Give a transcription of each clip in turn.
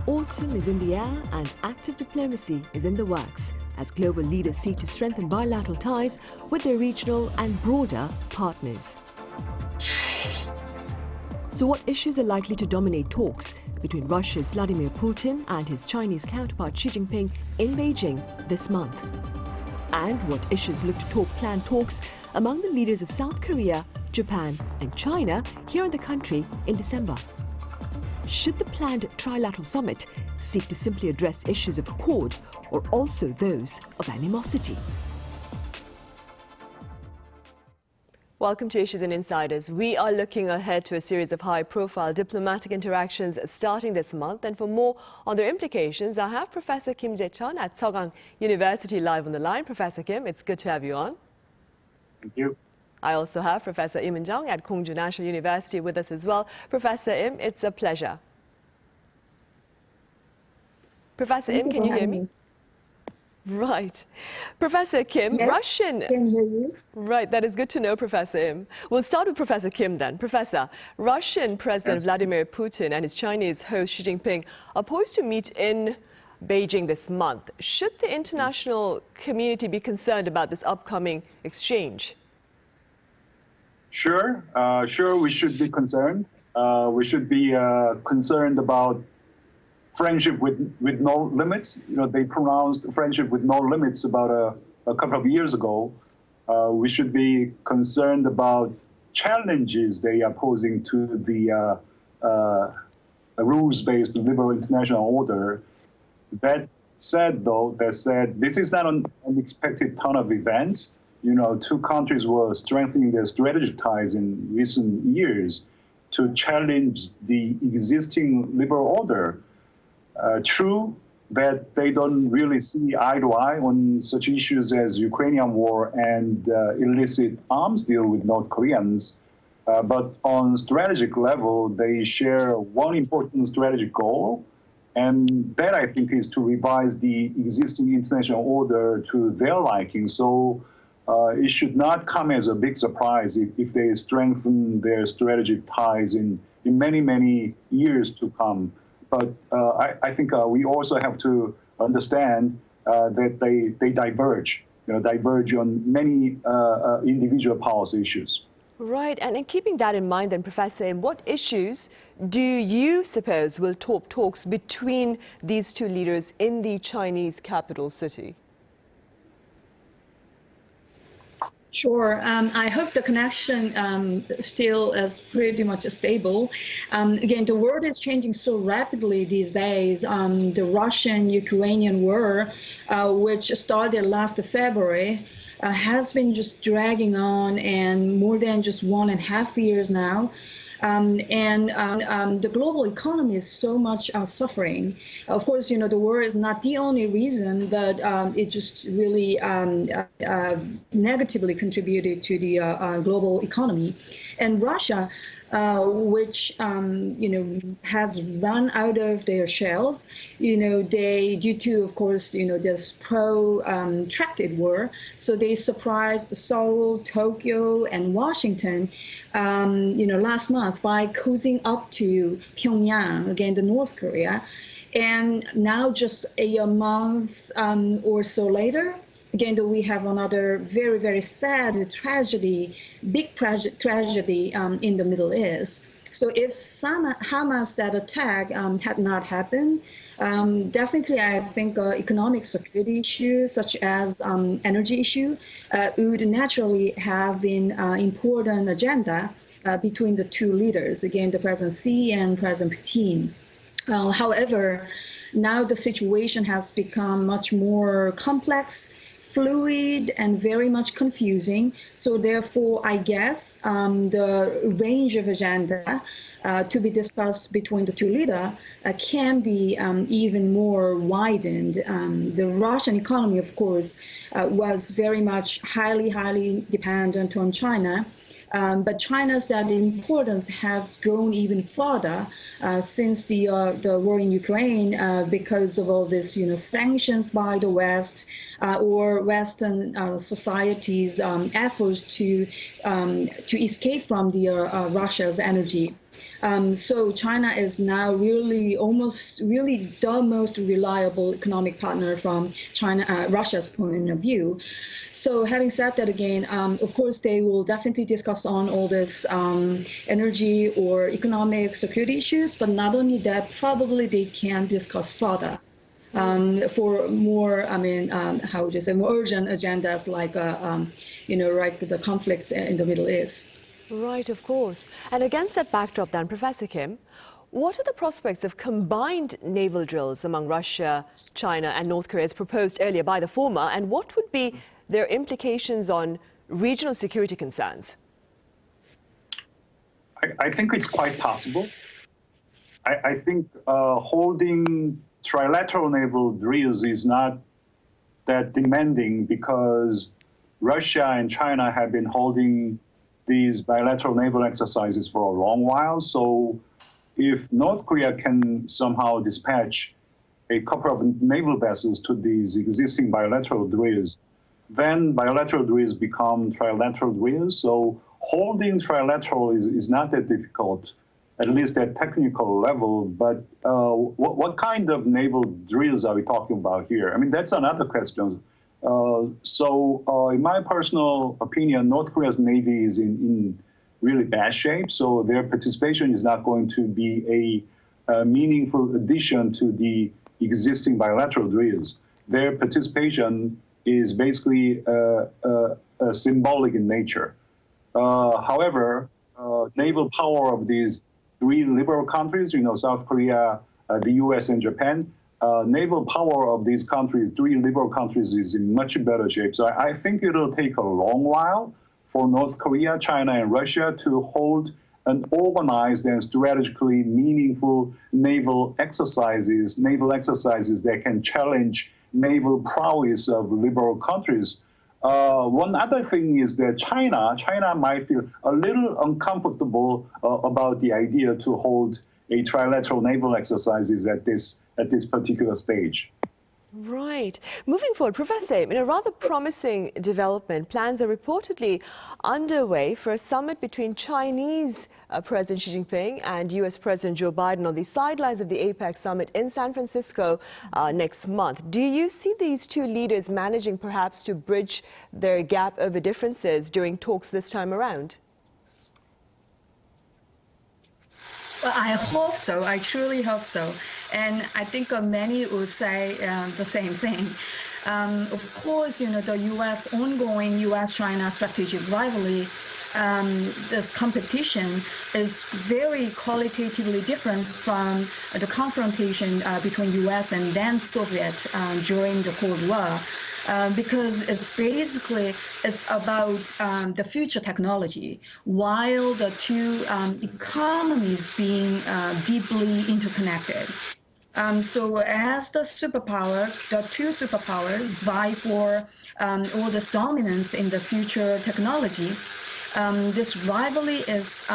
Autumn is in the air and active diplomacy is in the works as global leaders seek to strengthen bilateral ties with their regional and broader partners. So what issues are likely to dominate talks between Russia's Vladimir Putin and his Chinese counterpart Xi Jinping in Beijing this month? And what issues look to top planned talks among the leaders of South Korea, Japan and China here in the country in December? Should the planned trilateral summit seek to simply address issues of accord or also those of animosity? Welcome to Issues and Insiders. We are looking ahead to a series of high-profile diplomatic interactions starting this month. And for more on their implications, I have Professor Kim Jae-chun at Sogang University live on the line. Professor Kim, it's good to have you on. Thank you. I also have Professor Lim Eun-jung at Kongju National University with us as well. Professor Im, it's a pleasure. Professor Im, can you hear me? Right. Professor Kim, yes, Russian... can hear you. Right, that is good to know, Professor Im. We'll start with Professor Kim then. Professor, Russian President Vladimir Putin and his Chinese host Xi Jinping are poised to meet in Beijing this month. Should the international community be concerned about this upcoming exchange? Sure, we should be concerned. We should be concerned about friendship with no limits. You know, they pronounced friendship with no limits about a couple of years ago. We should be concerned about challenges they are posing to the rules-based liberal international order. That said, this is not an unexpected turn of events. You know, two countries were strengthening their strategic ties in recent years to challenge the existing liberal order. True that they don't really see eye to eye on such issues as Ukrainian war and illicit arms deal with North Koreans, but on strategic level, they share one important strategic goal, and that I think is to revise the existing international order to their liking. So it should not come as a big surprise if they strengthen their strategic ties in many, many years to come. But I think we also have to understand that they diverge, diverge on many individual policy issues. Right, and in keeping that in mind then, Professor Im, what issues do you suppose will top talks between these two leaders in the Chinese capital city? Sure. I hope the connection still is pretty much stable. Again, the world is changing so rapidly these days. The Russian-Ukrainian war, which started last February, has been just dragging on and more than just 1.5 years now. The global economy is so much suffering. Of course, you know, the war is not the only reason, but it just really negatively contributed to the global economy. And Russia, which, you know, has run out of their shells, you know, due to, of course, you know, this protracted war, so they surprised Seoul, Tokyo, and Washington, you know, last month by cozying up to Pyongyang, again, the North Korea. And now just a month or so later, again, we have another very, very sad tragedy, big tragedy in the Middle East. So if Hamas, that attack had not happened, definitely I think economic security issues such as energy issue would naturally have been important agenda between the two leaders, again, the President Xi and President Putin. However, now the situation has become much more complex, fluid, and very much confusing. So therefore, I guess the range of agenda to be discussed between the two leaders can be even more widened. The Russian economy, of course, was very much highly dependent on China. But China's that importance has grown even further since the war in Ukraine because of all this, you know, sanctions by the West or Western societies' efforts to escape from the Russia's energy So China is now really the most reliable economic partner from Russia's point of view. So having said that again, of course, they will definitely discuss on all this energy or economic security issues, but not only that, probably they can discuss further. For more, how would you say, more urgent agendas like, like the conflicts in the Middle East. Right, of course. And against that backdrop then, Professor Kim, what are the prospects of combined naval drills among Russia, China and North Korea as proposed earlier by the former, and what would be their implications on regional security concerns? I think it's quite possible. I think holding trilateral naval drills is not that demanding because Russia and China have been holding these bilateral naval exercises for a long while. So if North Korea can somehow dispatch a couple of naval vessels to these existing bilateral drills, then bilateral drills become trilateral drills. So holding trilateral is not that difficult, at least at technical level, but what kind of naval drills are we talking about here? I mean, that's another question. In my personal opinion, North Korea's Navy is in really bad shape, so their participation is not going to be a meaningful addition to the existing bilateral drills. Their participation is basically symbolic in nature. However, naval power of these three liberal countries, South Korea, the US, and Japan, naval power of these countries, three liberal countries, is in much better shape. So I think it'll take a long while for North Korea, China, and Russia to hold an organized and strategically meaningful naval exercises that can challenge naval prowess of liberal countries. One other thing is that China might feel a little uncomfortable about the idea to hold a trilateral naval exercises at this particular stage. Right. Moving forward, Professor, in a rather promising development, plans are reportedly underway for a summit between Chinese President Xi Jinping and US President Joe Biden on the sidelines of the APEC summit in San Francisco next month. Do you see these two leaders managing perhaps to bridge their gap over differences during talks this time around? Well, I hope so. I truly hope so. And I think many will say the same thing. Of course, the ongoing U.S.-China strategic rivalry, this competition is very qualitatively different from the confrontation between U.S. and then Soviet during the Cold War. Because it's about the future technology, while the two economies being deeply interconnected. So as the two superpowers vie for all this dominance in the future technology, this rivalry is,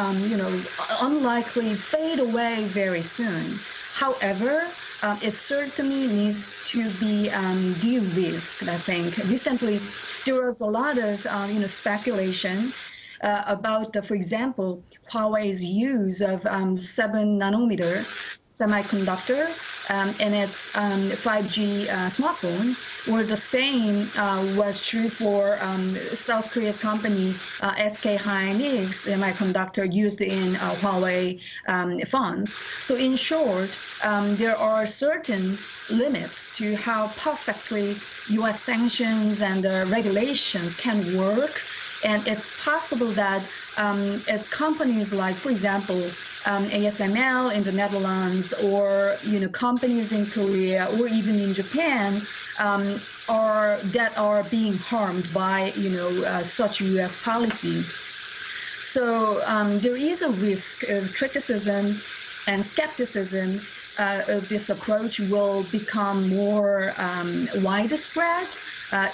unlikely fade away very soon. However, it certainly needs to be de-risked, I think. Recently, there was a lot of speculation about, for example, Huawei's use of 7-nanometer semiconductor in its 5G smartphone, where the same was true for South Korea's company SK Hynix semiconductor used in Huawei phones. So in short, there are certain limits to how perfectly U.S. sanctions and regulations can work. And it's possible that it's companies like, for example, ASML in the Netherlands, or companies in Korea, or even in Japan, that are being harmed by such U.S. policy. So there is a risk of criticism and skepticism of this approach will become more widespread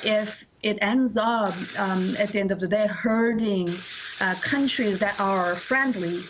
if it ends up, at the end of the day, hurting countries that are friendly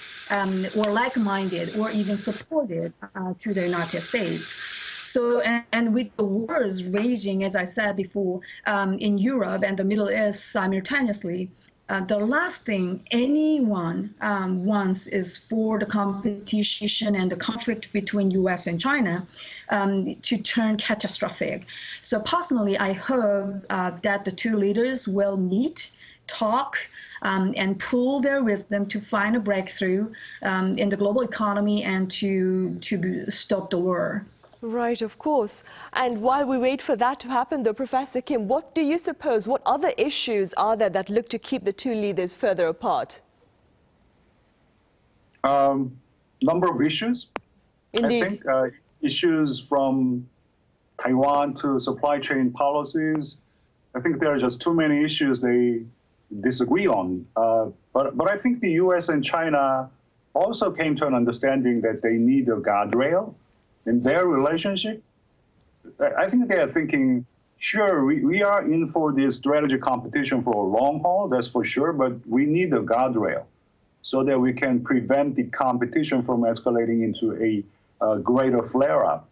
or like-minded or even supportive to the United States. So, and with the wars raging, as I said before, in Europe and the Middle East simultaneously, the last thing anyone wants is for the competition and the conflict between U.S. and China to turn catastrophic. So personally, I hope that the two leaders will meet, talk, and pool their wisdom to find a breakthrough in the global economy and to stop the war. Right, of course. And while we wait for that to happen, though, Professor Kim, what do you suppose, what other issues are there that look to keep the two leaders further apart? Number of issues. Indeed. I think issues from Taiwan to supply chain policies. I think there are just too many issues they disagree on. But I think the U.S. and China also came to an understanding that they need a guardrail in their relationship. I think they are thinking, sure, we are in for this strategic competition for a long haul, that's for sure, but we need a guardrail so that we can prevent the competition from escalating into a greater flare-up.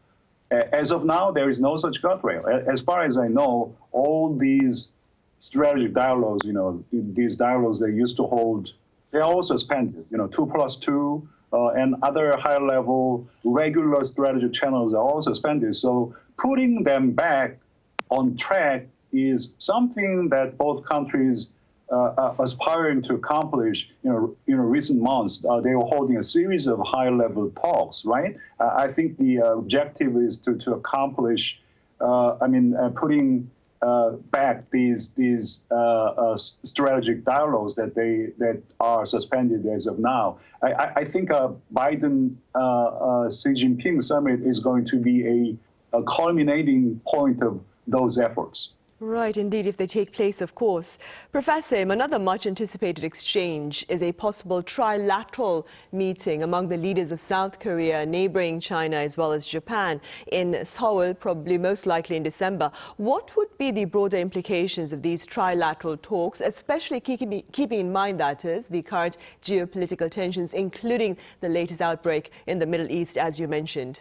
As of now, there is no such guardrail. As far as I know, all these strategic dialogues, these dialogues they used to hold, they're all suspended, 2+2, and other high-level regular strategic channels are all suspended. So putting them back on track is something that both countries are aspiring to accomplish. In recent months, they were holding a series of high-level talks, right? I think the objective is to accomplish, putting back these strategic dialogues that are suspended as of now. I think Biden Xi Jinping summit is going to be a culminating point of those efforts. Right, indeed, if they take place, of course. Professor, another much-anticipated exchange is a possible trilateral meeting among the leaders of South Korea, neighboring China, as well as Japan, in Seoul, probably most likely in December. What would be the broader implications of these trilateral talks, especially keeping in mind, that is, the current geopolitical tensions, including the latest outbreak in the Middle East, as you mentioned?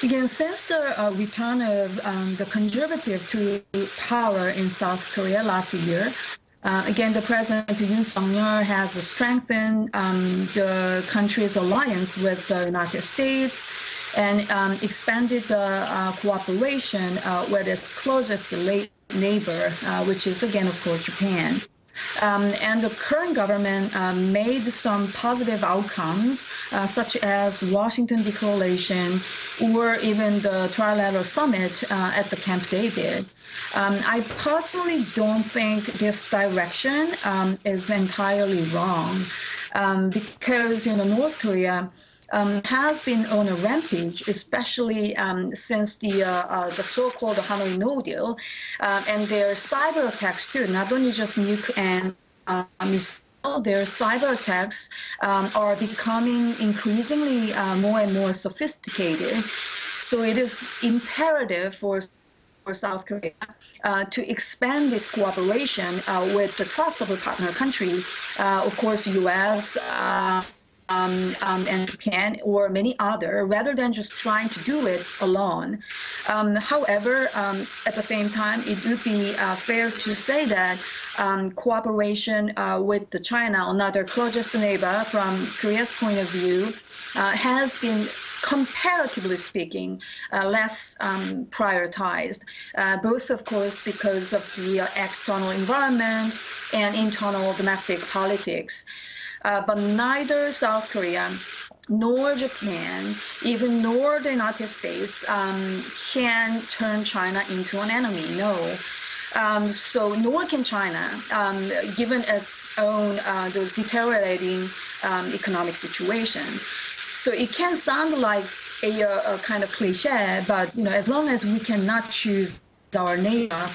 Again, since the return of the conservative to power in South Korea last year, again, the President Yoon has strengthened the country's alliance with the United States and expanded the cooperation with its closest neighbor, which is, again, of course, Japan. And the current government made some positive outcomes, such as Washington Declaration or even the trilateral summit at the Camp David. I personally don't think this direction is entirely wrong because, North Korea has been on a rampage, especially since the so-called Hanoi No Deal, and their cyber attacks too, not only just nuke and missile, their cyber attacks are becoming increasingly more and more sophisticated. So it is imperative for South Korea to expand its cooperation with the trustable partner country, of course, U.S., and Japan or many other, rather than just trying to do it alone. However, at the same time, it would be fair to say that cooperation with the China, another closest neighbor from Korea's point of view, has been, comparatively speaking, less prioritized, both, of course, because of the external environment and internal domestic politics. But neither South Korea nor Japan, even nor the United States, can turn China into an enemy, no. So nor can China, given its own those deteriorating economic situation. So it can sound like a kind of cliche, but as long as we cannot choose our neighbor,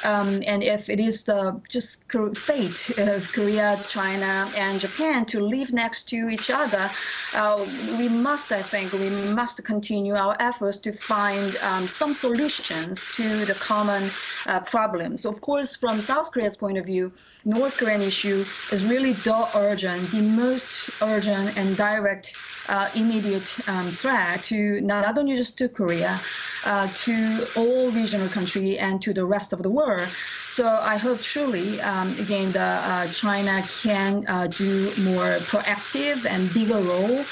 and if it is the just fate of Korea, China, and Japan to live next to each other, we must continue our efforts to find some solutions to the common problems. Of course, from South Korea's point of view, North Korean issue is really the most urgent and direct immediate threat to not only just to Korea, to all regional countries and to the rest of the world. occur. So I hope truly, again, China can do more proactive and bigger role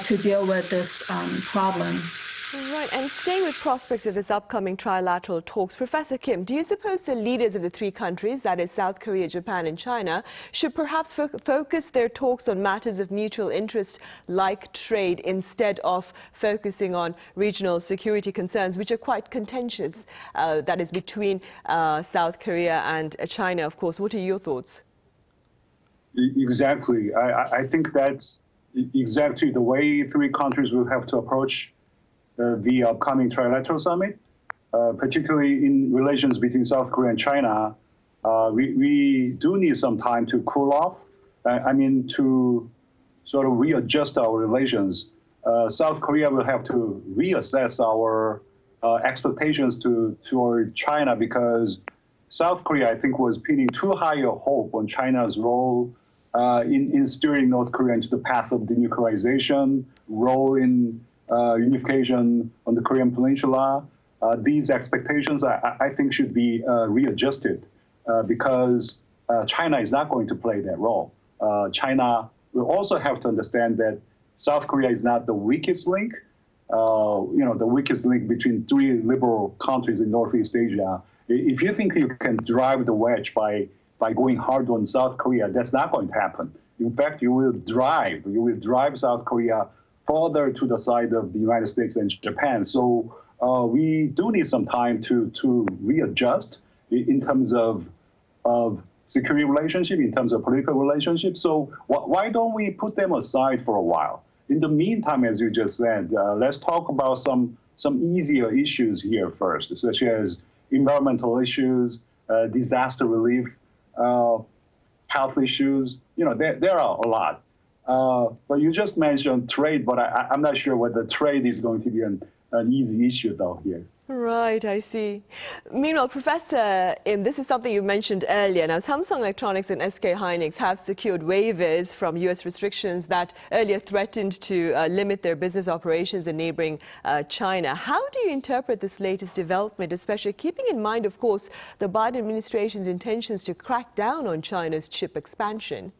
to deal with this problem. Right, and staying with prospects of this upcoming trilateral talks, Professor Kim, do you suppose the leaders of the three countries, that is South Korea, Japan and China, should perhaps focus their talks on matters of mutual interest like trade instead of focusing on regional security concerns, which are quite contentious, that is between South Korea and China, of course? What are your thoughts? Exactly. I think that's exactly the way three countries will have to approach the upcoming trilateral summit, particularly in relations between South Korea and China. We do need some time to cool off, to sort of readjust our relations. South Korea will have to reassess our expectations toward China, because South Korea, I think, was pinning too high a hope on China's role in steering North Korea into the path of denuclearization, role in unification on the Korean Peninsula. These expectations, I think, should be readjusted because China is not going to play that role. China will also have to understand that South Korea is not the weakest link, the weakest link between three liberal countries in Northeast Asia. If you think you can drive the wedge by going hard on South Korea, that's not going to happen. In fact, you will drive South Korea further to the side of the United States and Japan. So we do need some time to readjust in terms of security relationship, in terms of political relationship. So why don't we put them aside for a while? In the meantime, as you just said, let's talk about some easier issues here first, such as environmental issues, disaster relief, health issues. There are a lot. But you just mentioned trade, but I'm not sure whether trade is going to be an easy issue, though, here. Right, I see. Meanwhile, Professor Im, this is something you mentioned earlier. Now, Samsung Electronics and SK Hynix have secured waivers from U.S. restrictions that earlier threatened to limit their business operations in neighboring China. How do you interpret this latest development, especially keeping in mind, of course, the Biden administration's intentions to crack down on China's chip expansion?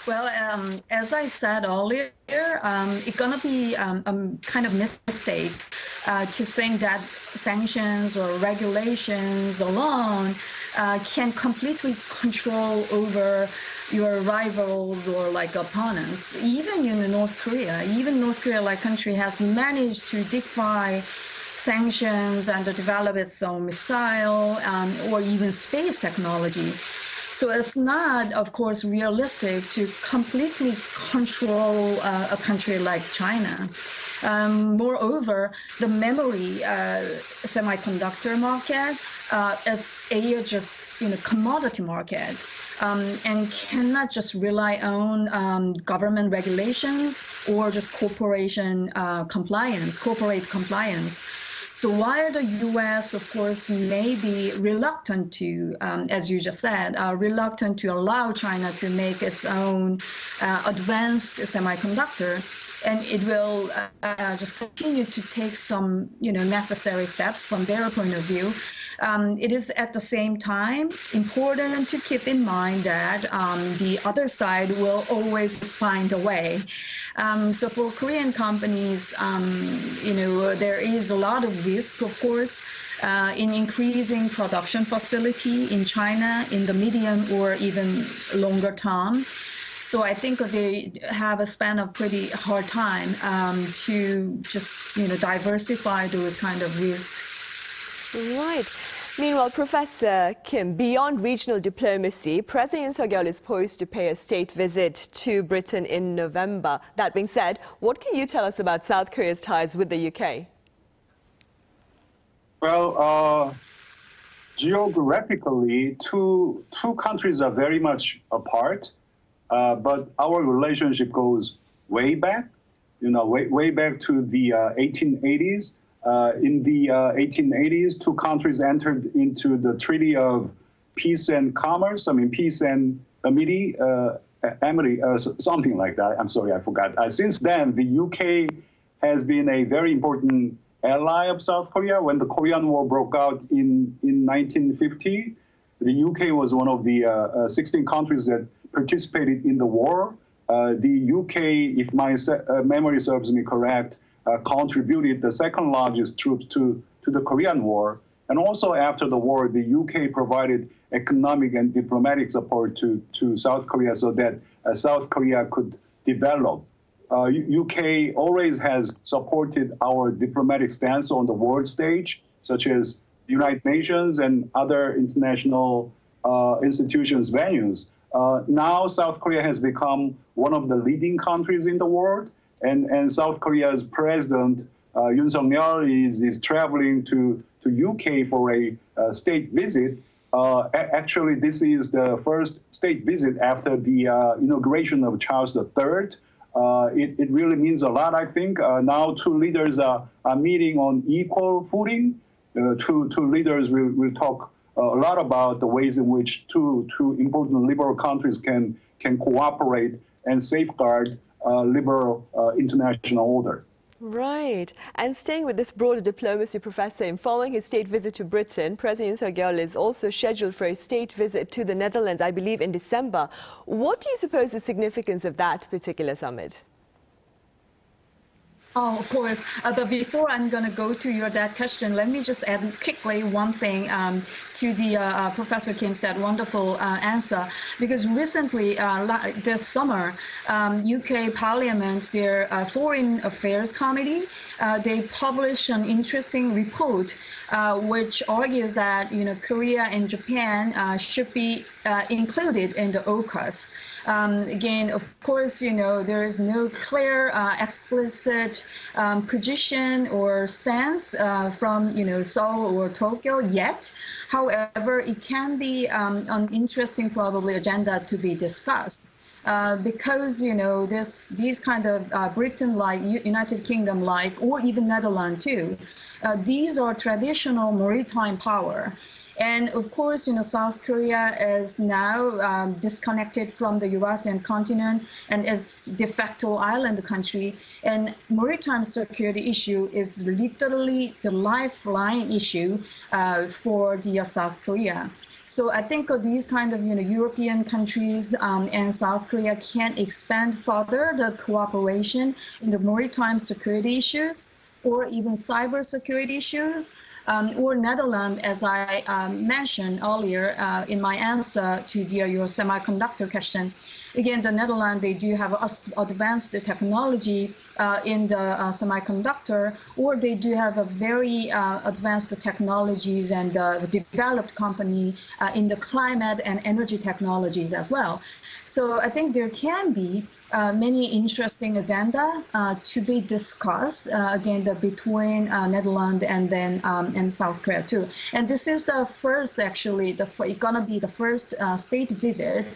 Well, as I said earlier, it's going to be a kind of mistake to think that sanctions or regulations alone can completely control over your rivals or like opponents. Even in North Korea, like country, has managed to defy sanctions and to develop its own missile or even space technology. So it's not, of course, realistic to completely control a country like China. Moreover, the memory semiconductor market is just commodity market and cannot just rely on government regulations or just corporate compliance. So while the U.S., of course, may be reluctant to, as you just said, reluctant to allow China to make its own advanced semiconductor, and it will just continue to take some, necessary steps from their point of view. It is at the same time important to keep in mind that the other side will always find a way. So for Korean companies, there is a lot of risk, of course, in increasing production facility in China in the medium or even longer term. So I think they have spent a pretty hard time to just, diversify those kind of risks. Right. Meanwhile, Professor Kim, beyond regional diplomacy, President Yoon Suk-yeol is poised to pay a state visit to Britain in November. That being said, what can you tell us about South Korea's ties with the UK? Well, geographically, two countries are very much apart, but our relationship goes way back, way back to the 1880s. In the 1880s, two countries entered into the Treaty of Peace and Commerce. Peace and amity, something like that. I'm sorry, I forgot. Since then, the UK has been a very important ally of South Korea. When the Korean War broke out in 1950, the UK was one of the 16 countries that participated in the war. The UK, if my memory serves me correct, contributed the second largest troops to the Korean War. And also after the war, the UK provided economic and diplomatic support to South Korea so that South Korea could develop. UK always has supported our diplomatic stance on the world stage, such as the United Nations and other international institutions, venues. Now South Korea has become one of the leading countries in the world, and South Korea's president, Yoon Suk-yeol, is traveling to UK for a state visit. Actually, this is the first state visit after the inauguration of Charles III. It really means a lot, I think. Now two leaders are meeting on equal footing. Two leaders will talk a lot about the ways in which two important liberal countries can cooperate and safeguard liberal international order. Right. And staying with this broader diplomacy, Professor, following his state visit to Britain, President Yoon Suk-yeol is also scheduled for a state visit to the Netherlands, I believe, in December. What do you suppose the significance of that particular summit? Oh, of course. But before I'm going to go to that question, let me just add quickly one thing to the Professor Kim's that wonderful answer. Because recently, this summer, UK Parliament, their Foreign Affairs Committee, they published an interesting report which argues that Korea and Japan should be included in the AUKUS. Again, of course, there is no clear, explicit position or stance from Seoul or Tokyo yet. However, it can be an interesting probably agenda to be discussed. Because these kind of Britain-like, United Kingdom-like, or even Netherlands too, these are traditional maritime power. And of course, South Korea is now disconnected from the Eurasian continent and is de facto island country. And maritime security issue is literally the lifeline issue for the South Korea. So I think these kind of European countries and South Korea can expand further the cooperation in the maritime security issues, or even cyber security issues, or Netherlands, as I mentioned earlier in my answer to your semiconductor question. Again, the Netherlands, they do have advanced technology in the semiconductor, or they do have a very advanced technologies and developed company in the climate and energy technologies as well. So I think there can be many interesting agenda to be discussed again between Netherlands and then and South Korea too. And this is the first, actually, it's gonna be the first state visit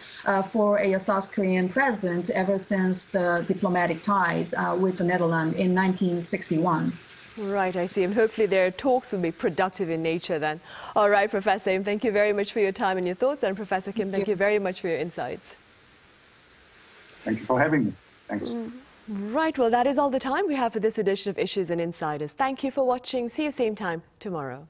for a South Korean president ever since the diplomatic ties with the Netherlands in 1961. Right, I see. And hopefully their talks will be productive in nature then. All right, Professor Im, thank you very much for your time and your thoughts. And Professor Kim, thank you very much for your insights. Thank you for having me. Thanks. Right, well, that is all the time we have for this edition of Issues and Insiders. Thank you for watching. See you same time tomorrow.